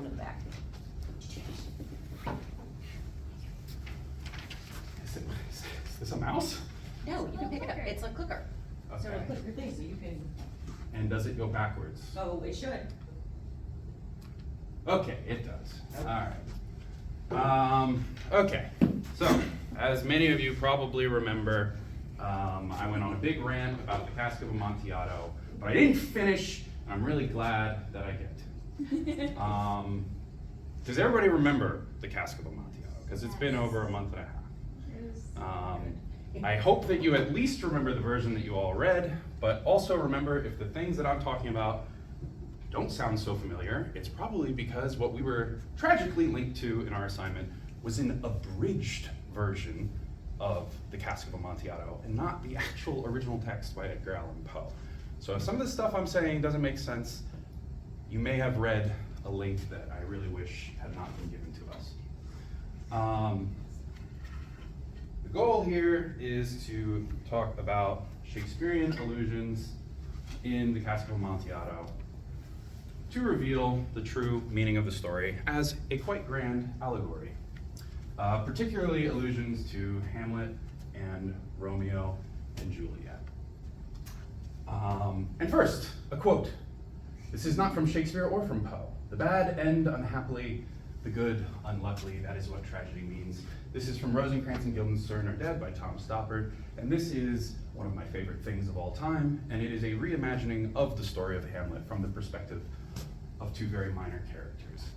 one in the back. Is this a mouse? No, you can pick it up. It's a clicker. So it'll Okay. click your thing so you can, And does it go backwards? oh, it should. Okay, it does. All right. Okay, so as many of you probably remember, I went on a big rant about the Cask of Amontillado, but I didn't finish, and I'm really glad that I get to. Does everybody remember the Cask of Amontillado? Because it's been over a month and a half. I hope that you at least remember the version that you all read, but also remember if the things that I'm talking about don't sound so familiar, it's probably because what we were tragically linked to in our assignment was an abridged version of the Cask of Amontillado and not the actual original text by Edgar Allan Poe. So if some of the stuff I'm saying doesn't make sense, you may have read a link that I really wish had not been given to us. The goal here is to talk about Shakespearean allusions in the Cask of Amontillado to reveal the true meaning of the story as a quite grand allegory, particularly allusions to Hamlet and Romeo and Juliet. And first, a quote. This is not from Shakespeare or from Poe. The bad end unhappily, the good unluckily, that is what tragedy means. This is from Rosencrantz and Guildenstern Are Dead by Tom Stoppard, and this is one of my favorite things of all time, and it is a reimagining of the story of Hamlet from the perspective of two very minor characters.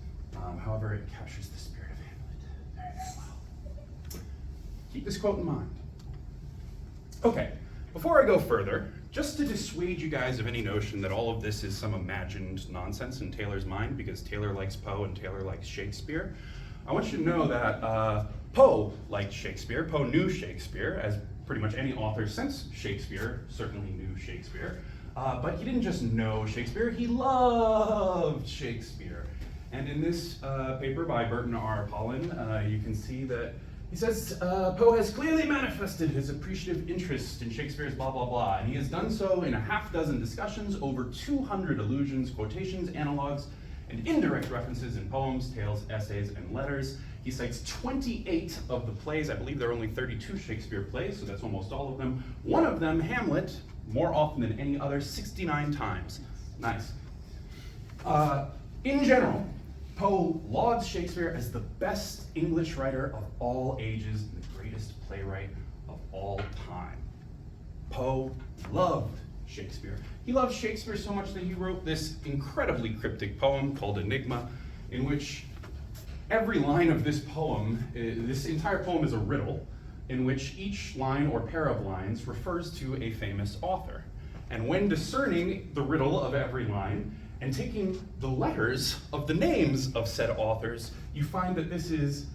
However, it captures the spirit of Hamlet very, very well. Keep this quote in mind. Okay, before I go further, just to dissuade you guys of any notion that all of this is some imagined nonsense in Taylor's mind, because Taylor likes Poe and Taylor likes Shakespeare, I want you to know that Poe liked Shakespeare. Poe knew Shakespeare, as pretty much any author since Shakespeare certainly knew Shakespeare. But he didn't just know Shakespeare, he loved Shakespeare. And in this paper by Burton R. Pollan, you can see that he says, Poe has clearly manifested his appreciative interest in Shakespeare's blah, blah, blah, and he has done so in a half-dozen discussions, over 200 allusions, quotations, analogues, and indirect references in poems, tales, essays, and letters. He cites 28 of the plays. I believe there are only 32 Shakespeare plays, so that's almost all of them. One of them, Hamlet, more often than any other, 69 times. Nice. In general, Poe lauds Shakespeare as the best English writer of all ages and the greatest playwright of all time. Poe loved Shakespeare. He loved Shakespeare so much that he wrote this incredibly cryptic poem called Enigma, in which every line of this poem, this entire poem is a riddle, in which each line or pair of lines refers to a famous author. And when discerning the riddle of every line and taking the letters of the names of said authors, you find that this is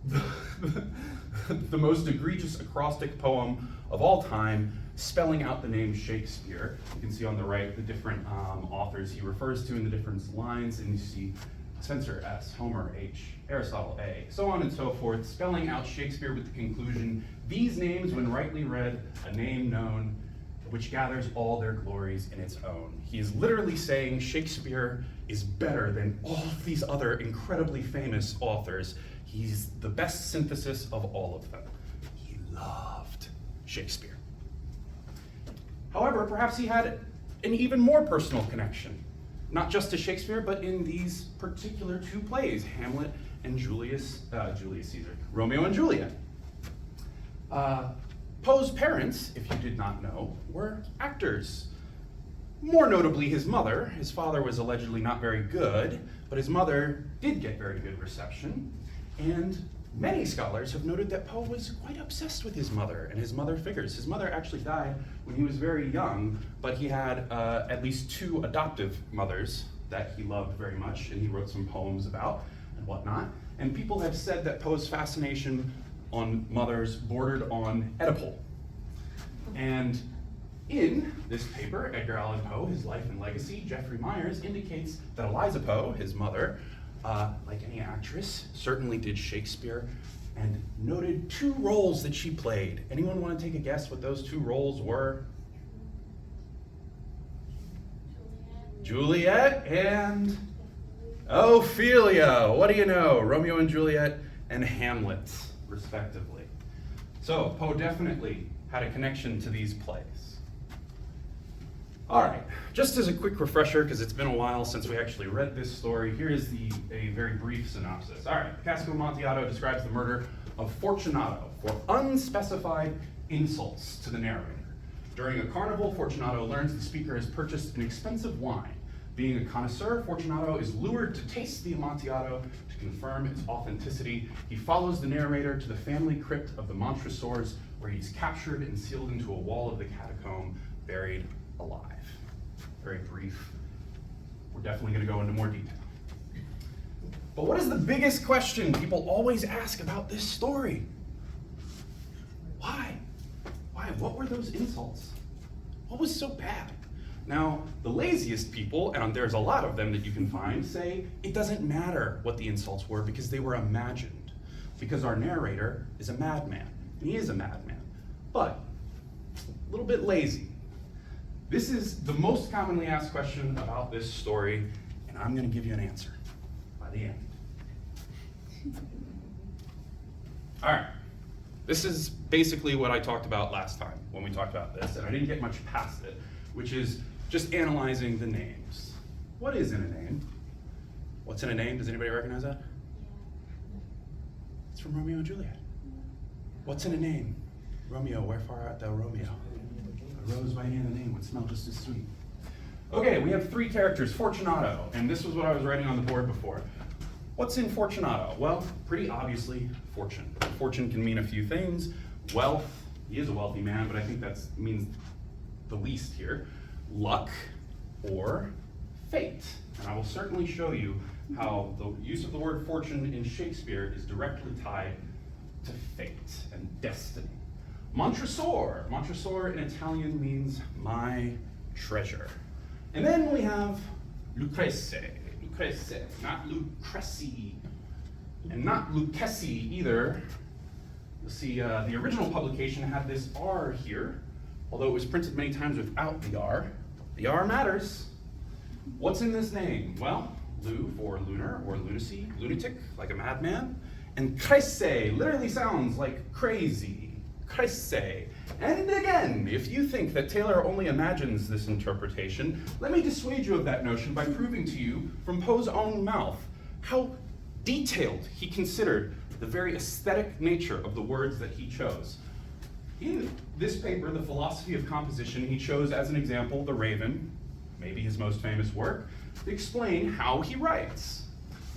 the most egregious acrostic poem of all time, spelling out the name Shakespeare. You can see on the right the different authors he refers to in the different lines, and you see Spenser S, Homer H, Aristotle A, so on and so forth, spelling out Shakespeare with the conclusion, these names, when rightly read, a name known, which gathers all their glories in its own. He is literally saying Shakespeare is better than all of these other incredibly famous authors. He's the best synthesis of all of them. He loved Shakespeare. However, perhaps he had an even more personal connection, not just to Shakespeare, but in these particular two plays, Hamlet and Julius Caesar, Romeo and Juliet. Poe's parents, if you did not know, were actors. More notably, his mother. His father was allegedly not very good, but his mother did get very good reception. And many scholars have noted that Poe was quite obsessed with his mother and his mother figures. His mother actually died when he was very young, but he had at least two adoptive mothers that he loved very much, and he wrote some poems about and whatnot. And people have said that Poe's fascination on mothers bordered on Oedipal. And in this paper, Edgar Allan Poe, His Life and Legacy, Jeffrey Myers indicates that Eliza Poe, his mother, like any actress, certainly did Shakespeare and noted two roles that she played. Anyone want to take a guess what those two roles were? Juliet and Ophelia, what do you know? Romeo and Juliet and Hamlet, respectively. So Poe definitely had a connection to these plays. All right, just as a quick refresher, because it's been a while since we actually read this story, here is a very brief synopsis. All right, Cask of Amontillado describes the murder of Fortunato for unspecified insults to the narrator. During a carnival, Fortunato learns the speaker has purchased an expensive wine. Being a connoisseur, Fortunato is lured to taste the Amontillado to confirm its authenticity. He follows the narrator to the family crypt of the Montresors, where he's captured and sealed into a wall of the catacomb, buried alive. Very brief. We're definitely going to go into more detail. But what is the biggest question people always ask about this story? Why? Why? What were those insults? What was so bad? Now, the laziest people, and there's a lot of them that you can find, say it doesn't matter what the insults were because they were imagined. Because our narrator is a madman, and he is a madman. But, a little bit lazy. This is the most commonly asked question about this story, and I'm going to give you an answer by the end. All right. This is basically what I talked about last time when we talked about this, and I didn't get much past it, which is just analyzing the names. What is in a name? What's in a name? Does anybody recognize that? It's from Romeo and Juliet. What's in a name? Romeo, wherefore art thou, Romeo? A rose by in the name would smell just as sweet. Okay, we have three characters, Fortunato, and this was what I was writing on the board before. What's in Fortunato? Well, pretty obviously, fortune. Fortune can mean a few things. Wealth, he is a wealthy man, but I think that means the least here. Luck or fate. And I will certainly show you how the use of the word fortune in Shakespeare is directly tied to fate and destiny. Montresor. Montresor in Italian means my treasure. And then we have Lucrece. Lucrece, not Lucrece, and not Lucchesi either. You'll see the original publication had this R here, although it was printed many times without the R. The R matters. What's in this name? Well, Lu for lunar or lunacy, lunatic, like a madman. And crese literally sounds like crazy. Crese. And again, if you think that Taylor only imagines this interpretation, let me dissuade you of that notion by proving to you from Poe's own mouth how detailed he considered the very aesthetic nature of the words that he chose. In this paper, The Philosophy of Composition, he chose as an example The Raven, maybe his most famous work, to explain how he writes.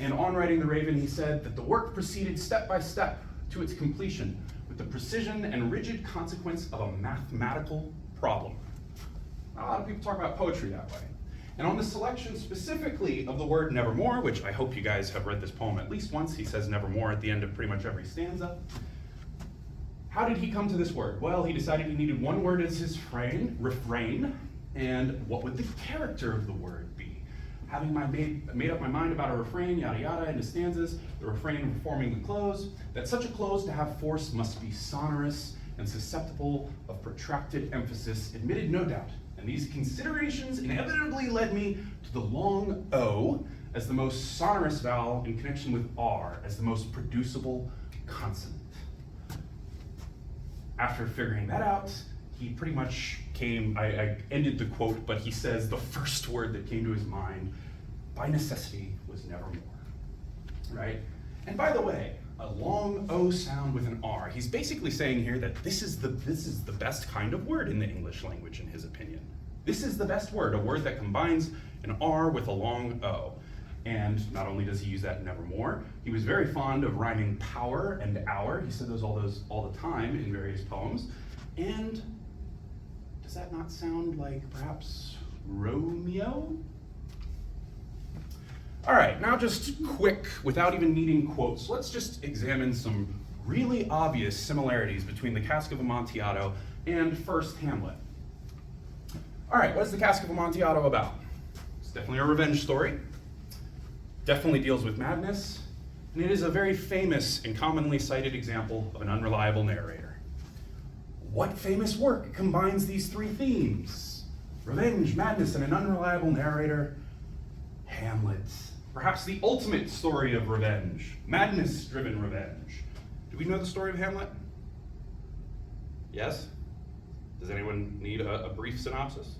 And on writing The Raven, he said that the work proceeded step by step to its completion with the precision and rigid consequence of a mathematical problem. A lot of people talk about poetry that way. And on the selection specifically of the word nevermore, which I hope you guys have read this poem at least once, he says nevermore at the end of pretty much every stanza. How did he come to this word? Well, he decided he needed one word as his refrain, and what would the character of the word be? Having made up my mind about a refrain, yada yada, into stanzas, the refrain forming the close, that such a close to have force must be sonorous and susceptible of protracted emphasis, admitted no doubt. And these considerations inevitably led me to the long O as the most sonorous vowel in connection with R as the most producible consonant. After figuring that out, he pretty much I ended the quote, but he says the first word that came to his mind, by necessity, was nevermore, right? And by the way, a long O sound with an R. He's basically saying here that this is the best kind of word in the English language, in his opinion. This is the best word, a word that combines an R with a long O. And not only does he use that nevermore, he was very fond of rhyming power and hour. He said those all the time in various poems. And does that not sound like perhaps Romeo? All right, now just quick, without even needing quotes, let's just examine some really obvious similarities between the Cask of Amontillado and First Hamlet. All right, what is the Cask of Amontillado about? It's definitely a revenge story. Definitely deals with madness, and it is a very famous and commonly cited example of an unreliable narrator. What famous work combines these three themes? Revenge, madness, and an unreliable narrator? Hamlet. Perhaps the ultimate story of revenge, madness-driven revenge. Do we know the story of Hamlet? Yes? Does anyone need a brief synopsis?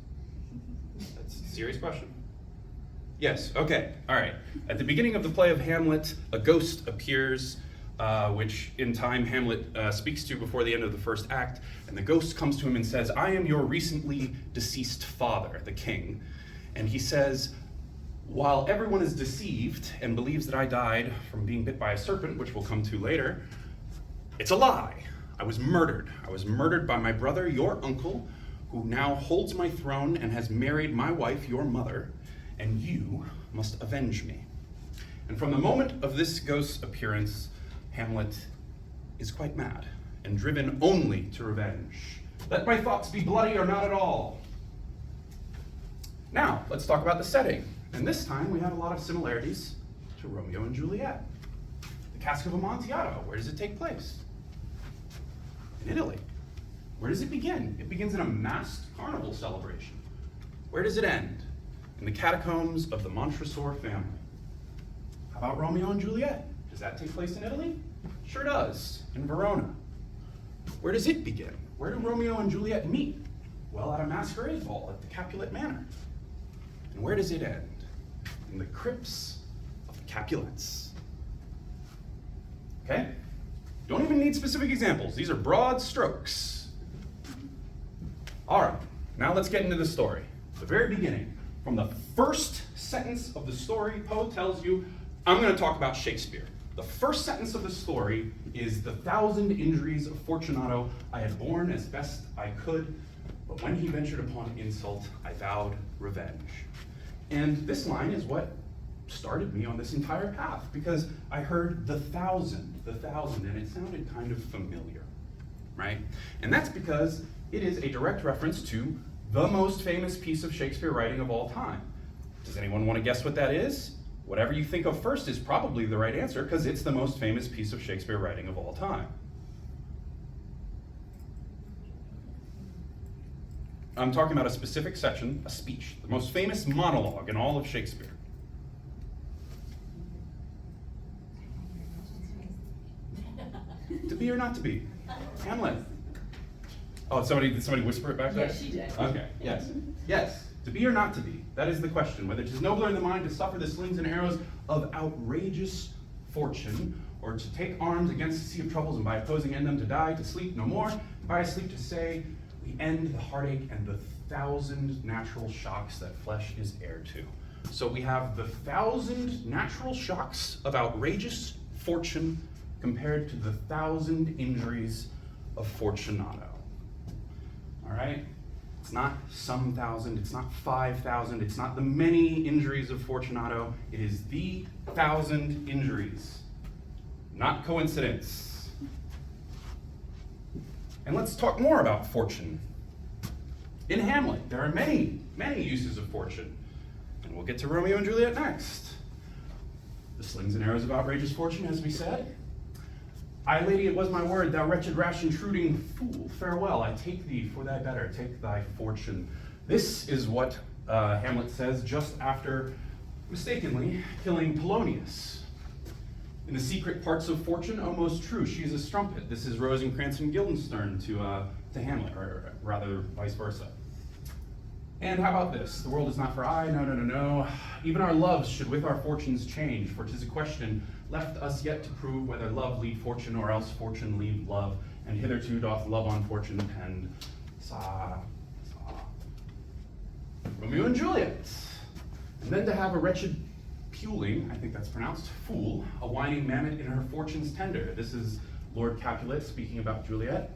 That's a serious question. Yes, okay, all right. At the beginning of the play of Hamlet, a ghost appears, which in time Hamlet speaks to before the end of the first act, and the ghost comes to him and says, "I am your recently deceased father, the king." And he says, "While everyone is deceived and believes that I died from being bit by a serpent, which we'll come to later, it's a lie. I was murdered. I was murdered by my brother, your uncle, who now holds my throne and has married my wife, your mother, and you must avenge me." And from the moment of this ghost's appearance, Hamlet is quite mad and driven only to revenge. "Let my thoughts be bloody or not at all." Now, let's talk about the setting. And this time we have a lot of similarities to Romeo and Juliet. The Cask of Amontillado, where does it take place? In Italy. Where does it begin? It begins in a masked carnival celebration. Where does it end? In the catacombs of the Montresor family. How about Romeo and Juliet? Does that take place in Italy? Sure does, in Verona. Where does it begin? Where do Romeo and Juliet meet? Well, at a masquerade ball at the Capulet Manor. And where does it end? In the crypts of the Capulets. Okay? Don't even need specific examples. These are broad strokes. All right, now let's get into the story. The very beginning. From the first sentence of the story, Poe tells you, I'm going to talk about Shakespeare. The first sentence of the story is, "The 1,000 injuries of Fortunato I had borne as best I could, but when he ventured upon insult, I vowed revenge." And this line is what started me on this entire path, because I heard the thousand, and it sounded kind of familiar, right? And that's because it is a direct reference to the most famous piece of Shakespeare writing of all time. Does anyone want to guess what that is? Whatever you think of first is probably the right answer, because it's the most famous piece of Shakespeare writing of all time. I'm talking about a specific section, a speech, the most famous monologue in all of Shakespeare. To be or not to be? Hamlet. Oh, did somebody whisper it back there? Yeah, she did. Okay, yes. Yes, to be or not to be? That is the question. Whether 'tis nobler in the mind to suffer the slings and arrows of outrageous fortune, or to take arms against a sea of troubles, and by opposing end them to die, to sleep no more, and by a sleep to say, we end the heartache and the 1,000 natural shocks that flesh is heir to. So we have the 1,000 natural shocks of outrageous fortune compared to the 1,000 injuries of Fortunato. All right? It's not some thousand, it's not 5,000, it's not the many injuries of Fortunato, it is the 1,000 injuries. Not coincidence. And let's talk more about fortune. In Hamlet, there are many, many uses of fortune. And we'll get to Romeo and Juliet next. The slings and arrows of outrageous fortune, as we said. Aye, lady, it was my word, thou wretched, rash, intruding fool. Farewell, I take thee for thy better, take thy fortune. This is what Hamlet says just after, mistakenly, killing Polonius. In the secret parts of fortune, oh, most true, she is a strumpet. This is Rosencrantz and Guildenstern to Hamlet, or rather, vice versa. And how about this? The world is not for aye, no, no, no, no. Even our loves should with our fortunes change, for 'tis a question left us yet to prove whether love lead fortune or else fortune lead love. And hitherto doth love on fortune depend. Sa. Romeo and Juliet. And then to have a wretched puling, I think that's pronounced, fool, a whining mammet in her fortune's tender. This is Lord Capulet speaking about Juliet.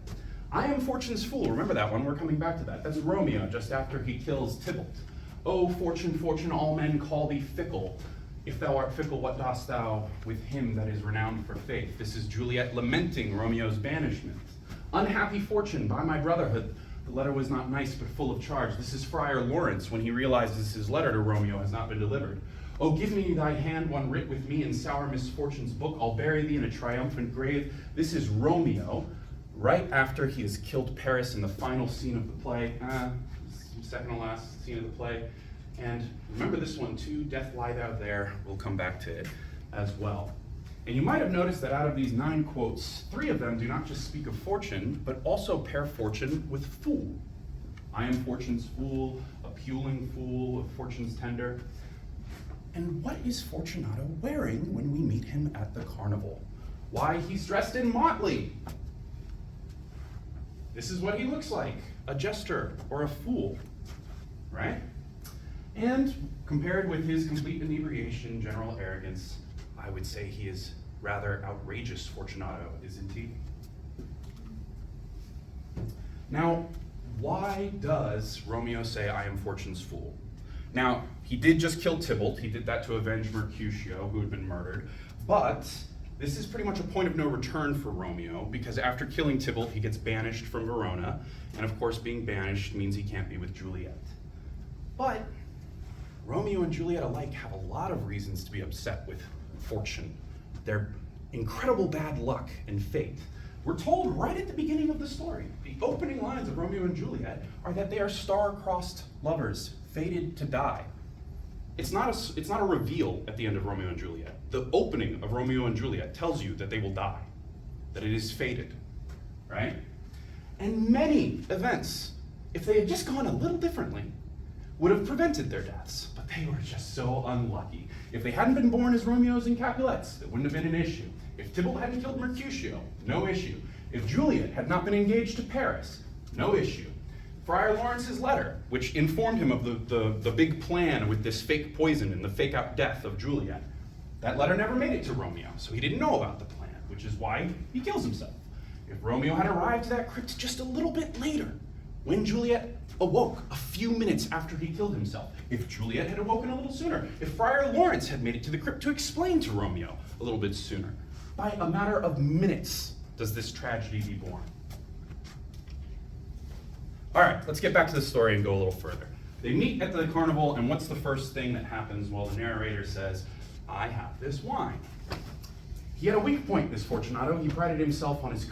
I am fortune's fool, remember that one, we're coming back to that. That's Romeo, just after he kills Tybalt. Oh, fortune, fortune, all men call thee fickle. If thou art fickle, what dost thou with him that is renowned for faith? This is Juliet lamenting Romeo's banishment. Unhappy fortune, by my brotherhood, the letter was not nice, but full of charge. This is Friar Lawrence, when he realizes his letter to Romeo has not been delivered. Oh, give me thy hand, one writ with me in sour misfortune's book. I'll bury thee in a triumphant grave. This is Romeo, right after he has killed Paris in the final scene of the play, second to last scene of the play. And remember this one too, death lie thou there. We'll come back to it as well. And you might have noticed that out of these 9 quotes, 3 of them do not just speak of fortune, but also pair fortune with fool. I am fortune's fool, a puling fool, of fortune's tender. And what is Fortunato wearing when we meet him at the carnival? Why, he's dressed in motley. This is what he looks like, a jester or a fool, right? And compared with his complete inebriation, general arrogance, I would say he is rather outrageous, Fortunato, isn't he? Now, why does Romeo say, I am fortune's fool? Now, he did just kill Tybalt. He did that to avenge Mercutio, who had been murdered. But this is pretty much a point of no return for Romeo, because after killing Tybalt, he gets banished from Verona. And of course, being banished means he can't be with Juliet. But Romeo and Juliet alike have a lot of reasons to be upset with fortune, their incredible bad luck and fate. We're told right at the beginning of the story, the opening lines of Romeo and Juliet are that they are star-crossed lovers, fated to die. It's not a reveal at the end of Romeo and Juliet. The opening of Romeo and Juliet tells you that they will die, that it is fated, right? And many events, if they had just gone a little differently, would have prevented their deaths, but they were just so unlucky. If they hadn't been born as Romeos and Capulets, that wouldn't have been an issue. If Tybalt hadn't killed Mercutio, no issue. If Juliet had not been engaged to Paris, no issue. Friar Lawrence's letter, which informed him of the big plan with this fake poison and the fake out death of Juliet, that letter never made it to Romeo, so he didn't know about the plan, which is why he kills himself. If Romeo had arrived to that crypt just a little bit later, when Juliet awoke a few minutes after he killed himself, if Juliet had awoken a little sooner, if Friar Lawrence had made it to the crypt to explain to Romeo a little bit sooner, by a matter of minutes does this tragedy be born. All right, let's get back to the story and go a little further. They meet at the carnival, and what's the first thing that happens? Well, the narrator says, I have this wine. He had a weak point, this Fortunato. He prided himself on his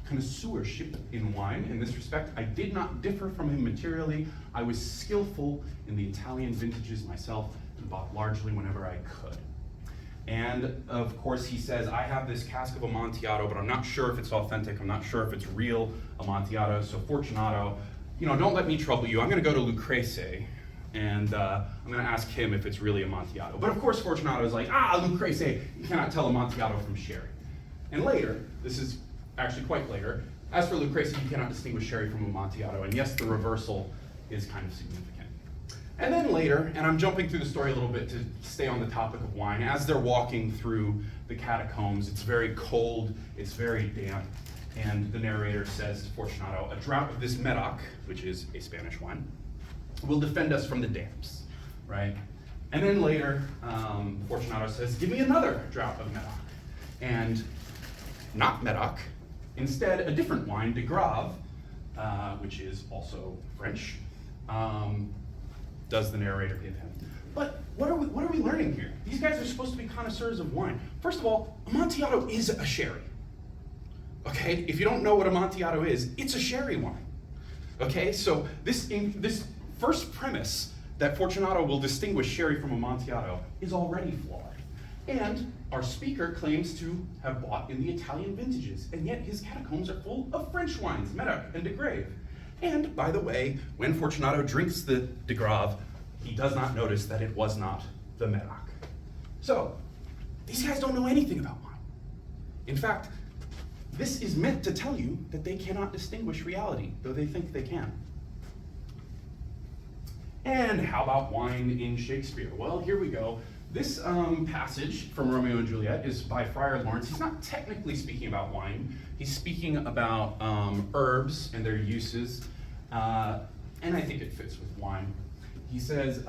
connoisseurship in wine. In this respect, I did not differ from him materially. I was skillful in the Italian vintages myself and bought largely whenever I could. And of course he says, I have this cask of Amontillado, but I'm not sure if it's authentic. I'm not sure if it's real Amontillado. So Fortunato, don't let me trouble you. I'm gonna go to Lucrece and I'm gonna ask him if it's really Amontillado. But of course Fortunato is like, Lucrece, you cannot tell Amontillado from sherry. And later, this is actually quite later, as for Lucrece, you cannot distinguish sherry from Amontillado. And yes, the reversal is kind of significant. And then later, and I'm jumping through the story a little bit to stay on the topic of wine, as they're walking through the catacombs, it's very cold, it's very damp, and the narrator says to Fortunato, a draught of this Medoc, which is a Spanish wine, will defend us from the damps, right? And then later, Fortunato says, give me another draught of Medoc. And not Medoc, instead a different wine, de Grave, which is also French, does the narrator give him. But what are we learning here? These guys are supposed to be connoisseurs of wine. First of all, Amontillado is a sherry. Okay, if you don't know what Amontillado is, it's a sherry wine. Okay, so this first premise that Fortunato will distinguish sherry from Amontillado is already flawed. And our speaker claims to have bought in the Italian vintages, and yet his catacombs are full of French wines, Medoc and de Grave. And by the way, when Fortunato drinks the de Grave, he does not notice that it was not the Medoc. So, these guys don't know anything about wine. In fact, this is meant to tell you that they cannot distinguish reality, though they think they can. And how about wine in Shakespeare? Well, here we go. This passage from Romeo and Juliet is by Friar Lawrence. He's not technically speaking about wine. He's speaking about herbs and their uses, and I think it fits with wine. He says,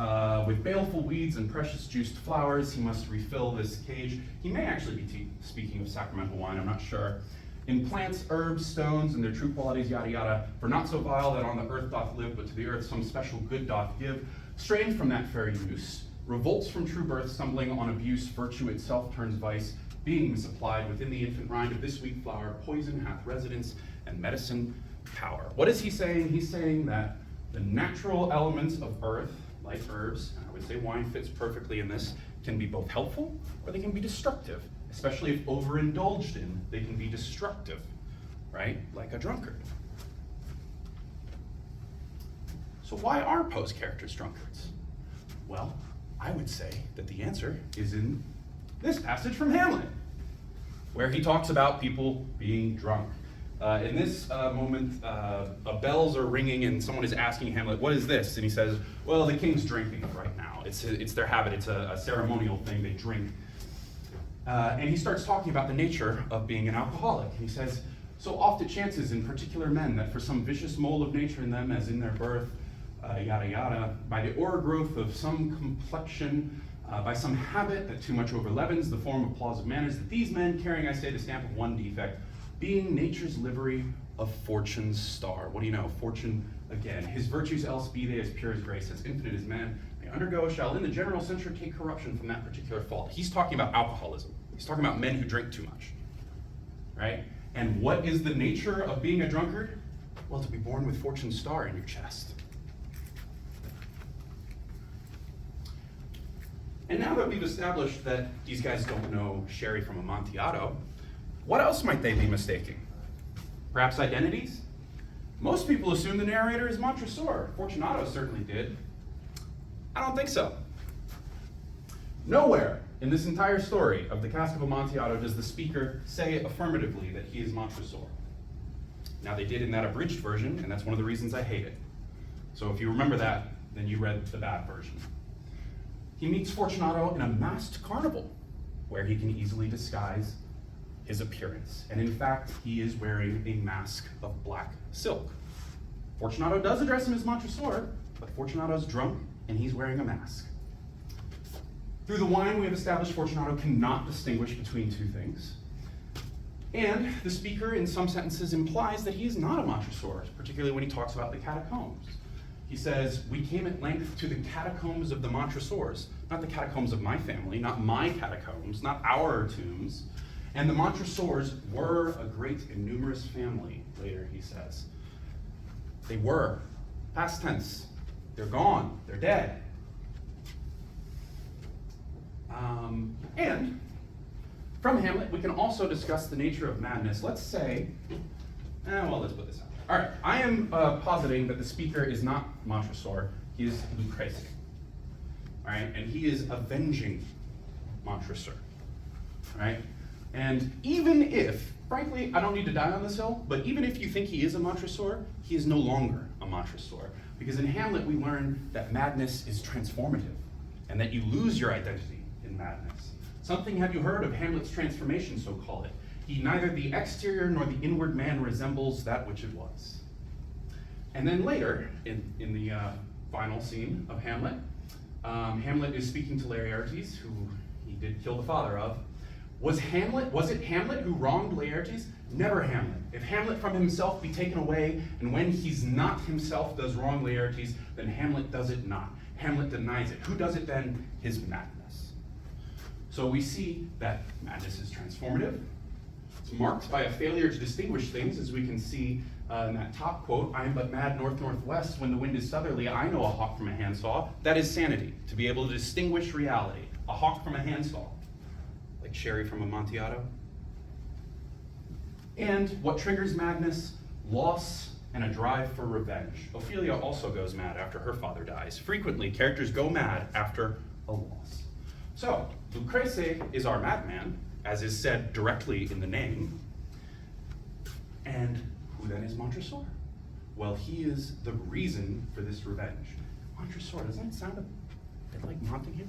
with baleful weeds and precious juiced flowers, he must refill this cage. He may actually be speaking of sacramental wine, I'm not sure. In plants, herbs, stones, and their true qualities, yada yada, for not so vile that on the earth doth live, but to the earth some special good doth give. Strained from that fair use, revolts from true birth, stumbling on abuse, virtue itself turns vice, being misapplied within the infant rind of this sweet flower, poison hath residence and medicine power. What is he saying? He's saying that the natural elements of earth, like herbs, and I would say wine fits perfectly in this, can be both helpful or they can be destructive, especially if overindulged in, they can be destructive, right? Like a drunkard. So why are Poe's characters drunkards? Well, I would say that the answer is in this passage from Hamlet, where he talks about people being drunk. In this moment, bells are ringing and someone is asking Hamlet, what is this? And he says, well, the king's drinking right now. It's their habit, it's a ceremonial thing, they drink. And he starts talking about the nature of being an alcoholic. He says, so oft it chances in particular men that for some vicious mold of nature in them, as in their birth, yada yada, by the o'ergrowth of some complexion, by some habit that too much overleavens the form of plausive manners, that these men, carrying, I say, the stamp of one defect, being nature's livery of fortune's star. What do you know? Fortune, again, his virtues else be they as pure as grace, as infinite as man may undergo, shall in the general censure take corruption from that particular fault. He's talking about alcoholism. He's talking about men who drink too much, right? And what is the nature of being a drunkard? Well, to be born with fortune's star in your chest. And now that we've established that these guys don't know sherry from Amontillado, what else might they be mistaking? Perhaps identities? Most people assume the narrator is Montresor. Fortunato certainly did. I don't think so. Nowhere in this entire story of the Cask of Amontillado does the speaker say affirmatively that he is Montresor. Now they did in that abridged version, and that's one of the reasons I hate it. So if you remember that, then you read the bad version. He meets Fortunato in a masked carnival, where he can easily disguise his appearance. And in fact, he is wearing a mask of black silk. Fortunato does address him as Montresor, but Fortunato's drunk and he's wearing a mask. Through the wine, we have established Fortunato cannot distinguish between two things. And the speaker, in some sentences, implies that he is not a Montresor, particularly when he talks about the catacombs. He says, we came at length to the catacombs of the Montresors, not the catacombs of my family, not my catacombs, not our tombs. And the Montresors were a great and numerous family, later he says. They were, past tense. They're gone, they're dead. And from Hamlet, we can also discuss the nature of madness. Let's say, let's put this out. All right, I am positing that the speaker is not Montresor, he is Lucrece. All right, and he is avenging Montresor. All right, and even if, frankly, I don't need to die on this hill, but even if you think he is a Montresor, he is no longer a Montresor. Because in Hamlet, we learn that madness is transformative and that you lose your identity in madness. Something have you heard of Hamlet's transformation, so call it. He neither the exterior nor the inward man resembles that which it was. And then later, in the final scene of Hamlet, Hamlet is speaking to Laertes, who he did kill the father of. Was it Hamlet who wronged Laertes? Never Hamlet. If Hamlet from himself be taken away, and when he's not himself does wrong Laertes, then Hamlet does it not. Hamlet denies it. Who does it then? His madness. So we see that madness is transformative. It's marked by a failure to distinguish things, as we can see in that top quote, I am but mad north-northwest, when the wind is southerly, I know a hawk from a handsaw. That is sanity, to be able to distinguish reality. A hawk from a handsaw, like sherry from Amontillado. And what triggers madness? Loss and a drive for revenge. Ophelia also goes mad after her father dies. Frequently, characters go mad after a loss. So, Lucrece is our madman, as is said directly in the name. And who then is Montresor? Well, he is the reason for this revenge. Montresor, doesn't that sound a bit like Montague?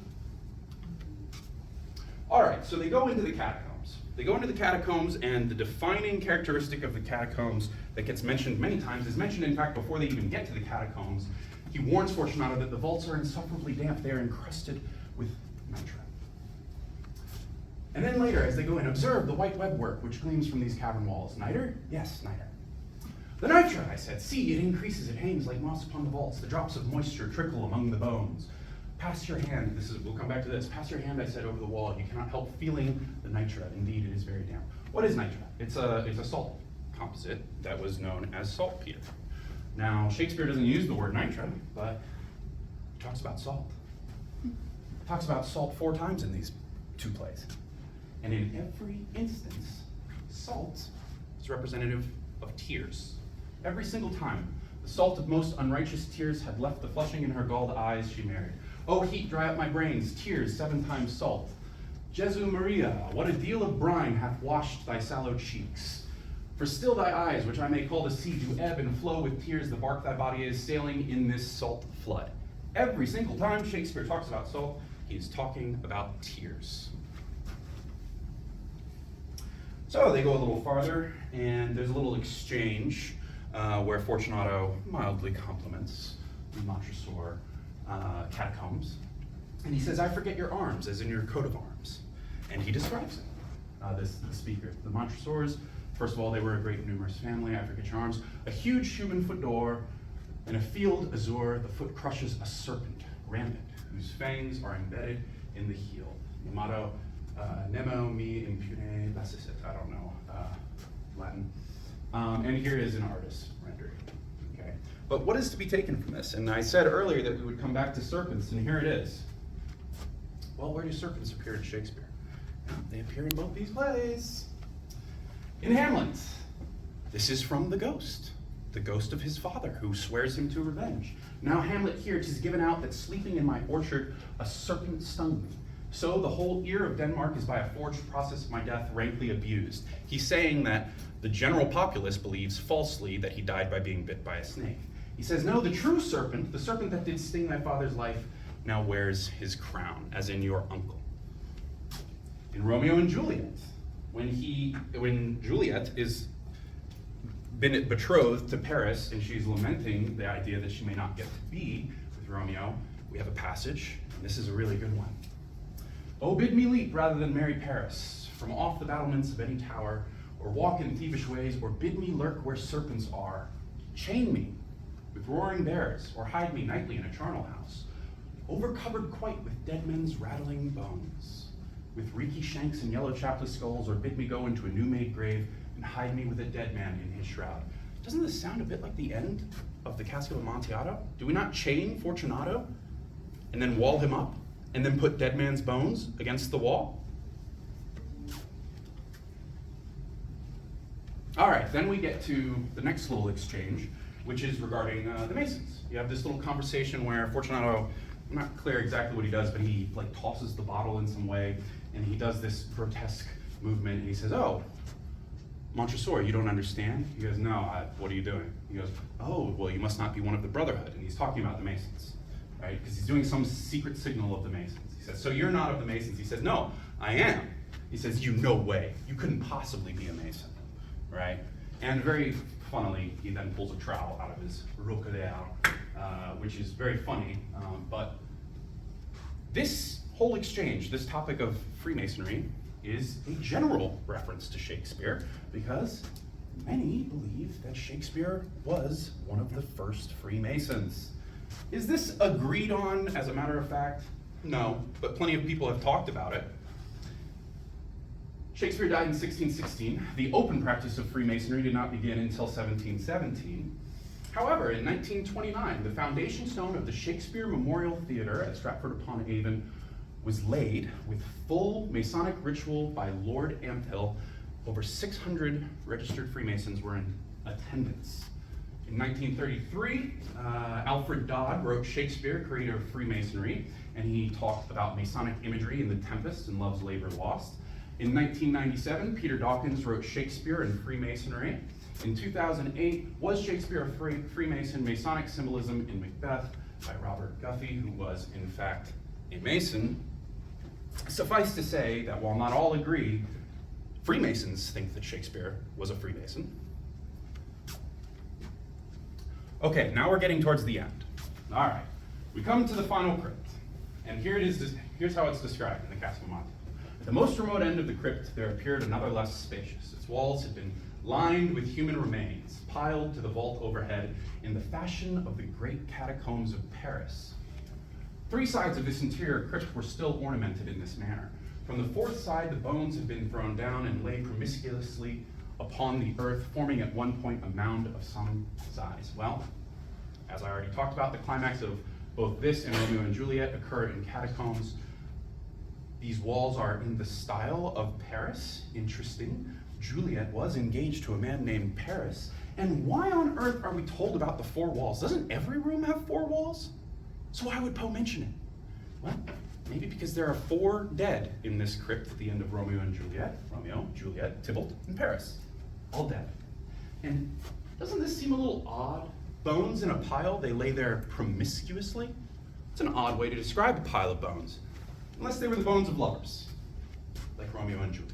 All right, so they go into the catacombs. They go into the catacombs, and the defining characteristic of the catacombs that gets mentioned many times is mentioned, in fact, before they even get to the catacombs. He warns Fortunato that the vaults are insufferably damp. They are encrusted with nitre. And then later, as they go in, observe the white webwork which gleams from these cavern walls. Nitre? Yes, nitre. The nitre, I said. See, it increases, it hangs like moss upon the vaults. The drops of moisture trickle among the bones. Pass your hand, we'll come back to this. Pass your hand, I said, over the wall. You cannot help feeling the nitre. Indeed, it is very damp. What is nitre? It's a salt composite that was known as saltpeter. Now, Shakespeare doesn't use the word nitre, but talks about salt. Talks about salt 4 times in these 2 plays. And in every instance, salt is representative of tears. Every single time, the salt of most unrighteous tears had left the flushing in her galled eyes, she married. Oh, heat, dry up my brains, tears 7 times salt. Jesu Maria, what a deal of brine hath washed thy sallow cheeks. For still thy eyes, which I may call the sea, do ebb and flow with tears, the bark thy body is sailing in this salt flood. Every single time Shakespeare talks about salt, he is talking about tears. So they go a little farther, and there's a little exchange where Fortunato mildly compliments the Montresor catacombs. And he says, I forget your arms, as in your coat of arms. And he describes it, the speaker. The Montresors, first of all, they were a great numerous family, I forget your arms. A huge human foot d'or, in a field azure, the foot crushes a serpent, rampant, whose fangs are embedded in the heel. The motto, nemo me impune lascit, I don't know Latin. And here is an artist's rendering. Okay. But what is to be taken from this? And I said earlier that we would come back to serpents, and here it is. Well, where do serpents appear in Shakespeare? They appear in both these plays. In Hamlet, this is from the ghost of his father, who swears him to revenge. Now Hamlet here, 'tis given out that sleeping in my orchard, a serpent stung me. So the whole ear of Denmark is by a forged process of my death rankly abused. He's saying that the general populace believes falsely that he died by being bit by a snake. He says, no, the true serpent, the serpent that did sting thy father's life, now wears his crown, as in your uncle. In Romeo and Juliet, when Juliet is been betrothed to Paris and she's lamenting the idea that she may not get to be with Romeo, we have a passage, and this is a really good one. Oh, bid me leap rather than marry Paris, from off the battlements of any tower, or walk in thievish ways, or bid me lurk where serpents are. Chain me with roaring bears, or hide me nightly in a charnel house, overcovered quite with dead men's rattling bones, with reeky shanks and yellow chapless skulls, or bid me go into a new-made grave and hide me with a dead man in his shroud. Doesn't this sound a bit like the end of the Cask of Amontillado? Do we not chain Fortunato and then wall him up and then put dead man's bones against the wall? All right, then we get to the next little exchange, which is regarding the Masons. You have this little conversation where Fortunato, I'm not clear exactly what he does, but he tosses the bottle in some way, and he does this grotesque movement, and he says, oh, Montresor, you don't understand? He goes, no, what are you doing? He goes, oh, well, you must not be one of the Brotherhood, and he's talking about the Masons, right? Because he's doing some secret signal of the Masons. He says, so you're not of the Masons? He says, no, I am. He says, you no way. You couldn't possibly be a Mason, right? And very funnily, he then pulls a trowel out of his roquelaire, which is very funny, but this whole exchange, this topic of Freemasonry, is a general reference to Shakespeare, because many believe that Shakespeare was one of the first Freemasons. Is this agreed on as a matter of fact? No, but plenty of people have talked about it. Shakespeare died in 1616. The open practice of Freemasonry did not begin until 1717. However, in 1929, the foundation stone of the Shakespeare Memorial Theatre at Stratford-upon-Avon was laid with full Masonic ritual by Lord Amphill. Over 600 registered Freemasons were in attendance. In 1933, Alfred Dodd wrote Shakespeare, creator of Freemasonry, and he talked about Masonic imagery in The Tempest and Love's Labor Lost. In 1997, Peter Dawkins wrote Shakespeare and Freemasonry. In 2008, Was Shakespeare a Freemason? Masonic Symbolism in Macbeth by Robert Guffey, who was, in fact, a Mason. Suffice to say that while not all agree, Freemasons think that Shakespeare was a Freemason. Okay, now we're getting towards the end. All right, we come to the final crypt, and here it is. Here's how it's described in the Cask of Amontillado. At the most remote end of the crypt, there appeared another less spacious. Its walls had been lined with human remains, piled to the vault overhead in the fashion of the great catacombs of Paris. 3 sides of this interior crypt were still ornamented in this manner. From the 4th side, the bones had been thrown down and lay promiscuously upon the earth, forming at one point a mound of some size. Well, as I already talked about, the climax of Both this and Romeo and Juliet occur in catacombs. These walls are in the style of Paris. Interesting. Juliet was engaged to a man named Paris. And why on earth are we told about the 4 walls? Doesn't every room have 4 walls? So why would Poe mention it? Well, maybe because there are 4 dead in this crypt at the end of Romeo and Juliet. Romeo, Juliet, Tybalt, and Paris. All dead. And doesn't this seem a little odd? Bones in a pile, they lay there promiscuously? It's an odd way to describe a pile of bones. Unless they were the bones of lovers, like Romeo and Juliet.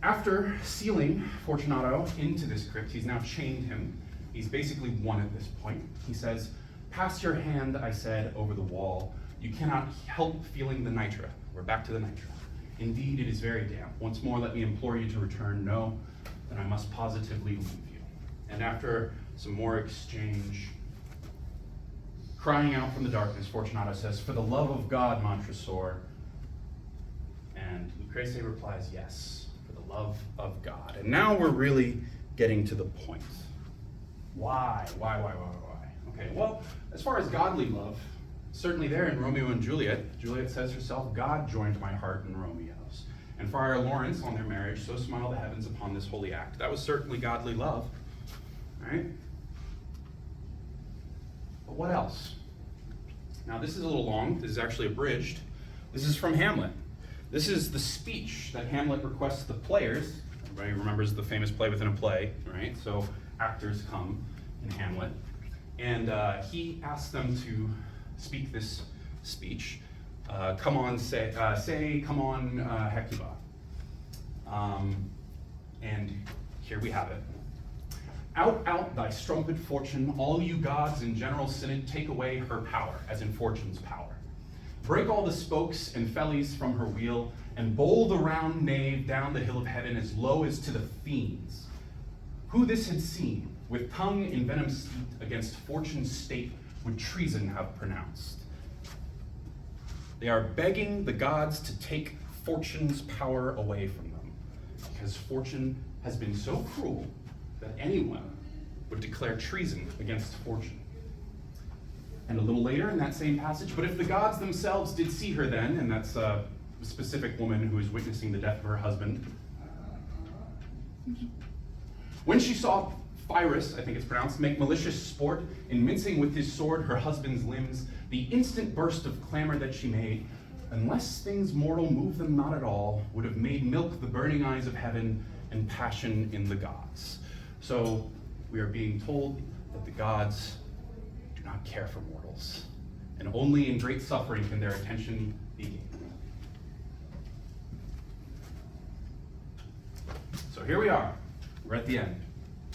After sealing Fortunato into this crypt, he's now chained him. He's basically won at this point. He says, "Pass your hand," I said, "over the wall. You cannot help feeling the nitra." We're back to the nitra. "Indeed, it is very damp. Once more, let me implore you to return. No, then I must positively leave you." And after some more exchange, crying out from the darkness, Fortunato says, "For the love of God, Montresor." And Lucrece replies, "Yes, for the love of God." And now we're really getting to the point. Why? Okay, well, as far as godly love, certainly there in Romeo and Juliet, Juliet says herself, "God joined my heart and Romeo's. And Friar Lawrence, on their marriage, so smile the heavens upon this holy act." That was certainly godly love, right? But what else? Now, this is a little long. This is actually abridged. This is from Hamlet. This is the speech that Hamlet requests the players. Everybody remembers the famous play within a play, right? So actors come in Hamlet, and he asks them to speak this speech. Come on, come on, Hecuba. And here we have it. Out, thy strumpet fortune, all you gods in general synod, take away her power, as in fortune's power. Break all the spokes and fellies from her wheel, and bowl the round nave down the hill of heaven as low as to the fiends. Who this had seen, with tongue in venom steeped, against fortune's state would treason have pronounced. They are begging the gods to take fortune's power away from them, because fortune has been so cruel that anyone would declare treason against fortune. And a little later in that same passage, "But if the gods themselves did see her then," and that's a specific woman who is witnessing the death of her husband, "when she saw Pyrrhus, I think it's pronounced, make malicious sport in mincing with his sword her husband's limbs, the instant burst of clamor that she made, unless things mortal move them not at all, would have made milk the burning eyes of heaven and passion in the gods." So we are being told that the gods do not care for mortals, and only in great suffering can their attention be gained. So here we are. We're at the end.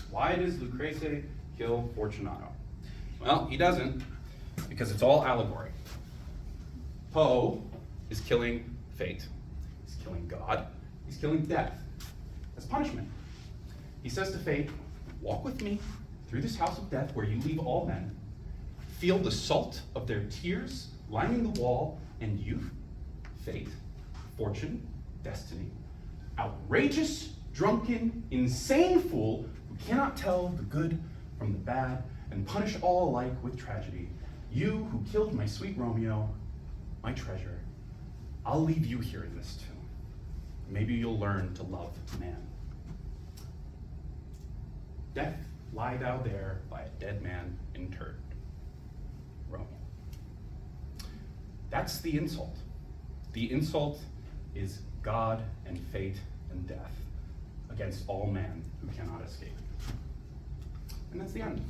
Why does Lucrece kill Fortunato? Well, he doesn't, because it's all allegory. Poe is killing fate. He's killing God. He's killing death as punishment. He says to fate, "Walk with me through this house of death where you leave all men. Feel the salt of their tears lining the wall, and you, fate, fortune, destiny, outrageous, drunken, insane fool who cannot tell the good from the bad and punish all alike with tragedy. You who killed my sweet Romeo, my treasure, I'll leave you here in this tomb. Maybe you'll learn to love man. Death, lie thou there by a dead man interred. Romeo." That's the insult. The insult is God and fate and death against all man who cannot escape. And that's the end.